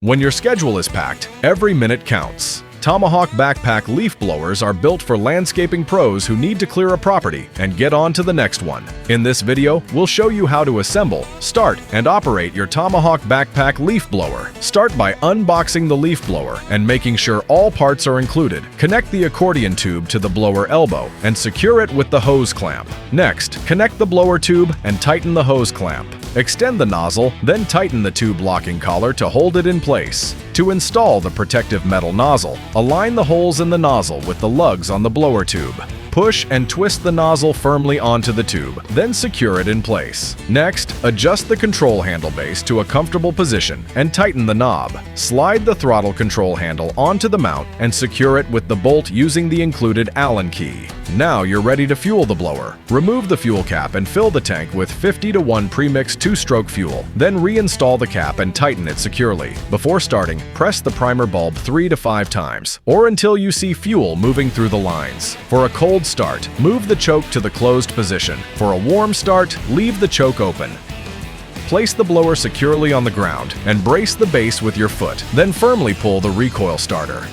When your schedule is packed, every minute counts. Tomahawk backpack leaf blowers are built for landscaping pros who need to clear a property and get on to the next one. In this video, we'll show you how to assemble, start, and operate your Tomahawk backpack leaf blower. Start by unboxing the leaf blower and making sure all parts are included. Connect the accordion tube to the blower elbow and secure it with the hose clamp. Next, connect the blower tube and tighten the hose clamp. Extend the nozzle, then tighten the tube locking collar to hold it in place. To install the protective metal nozzle, align the holes in the nozzle with the lugs on the blower tube. Push and twist the nozzle firmly onto the tube, then secure it in place. Next, adjust the control handle base to a comfortable position and tighten the knob. Slide the throttle control handle onto the mount and secure it with the bolt using the included Allen key. Now you're ready to fuel the blower. Remove the fuel cap and fill the tank with 50-to-1 premixed 2-stroke fuel. Then reinstall the cap and tighten it securely. Before starting, press the primer bulb 3 to 5 times, or until you see fuel moving through the lines. For a cold start, move the choke to the closed position. For a warm start, leave the choke open. Place the blower securely on the ground and brace the base with your foot. Then firmly pull the recoil starter.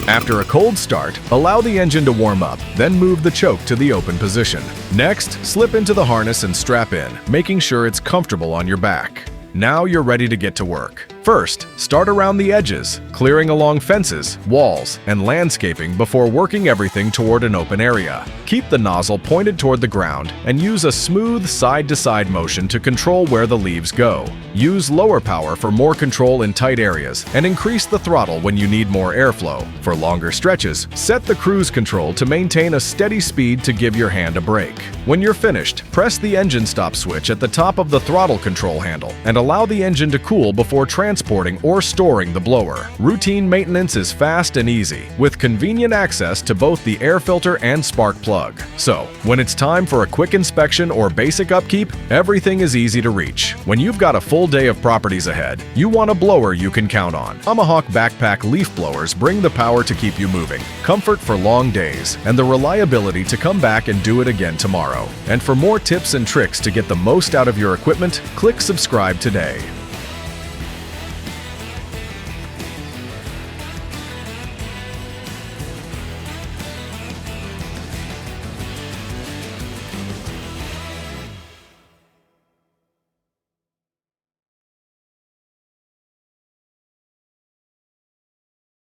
After a cold start, allow the engine to warm up, then move the choke to the open position. Next, slip into the harness and strap in, making sure it's comfortable on your back. Now you're ready to get to work. First, start around the edges, clearing along fences, walls, and landscaping before working everything toward an open area. Keep the nozzle pointed toward the ground and use a smooth side-to-side motion to control where the leaves go. Use lower power for more control in tight areas and increase the throttle when you need more airflow. For longer stretches, set the cruise control to maintain a steady speed to give your hand a break. When you're finished, press the engine stop switch at the top of the throttle control handle and allow the engine to cool before transporting or storing the blower. Routine maintenance is fast and easy, with convenient access to both the air filter and spark plug. So, when it's time for a quick inspection or basic upkeep, everything is easy to reach. When you've got a full day of properties ahead, you want a blower you can count on. Tomahawk backpack leaf blowers bring the power to keep you moving, comfort for long days, and the reliability to come back and do it again tomorrow. And for more tips and tricks to get the most out of your equipment, click subscribe today.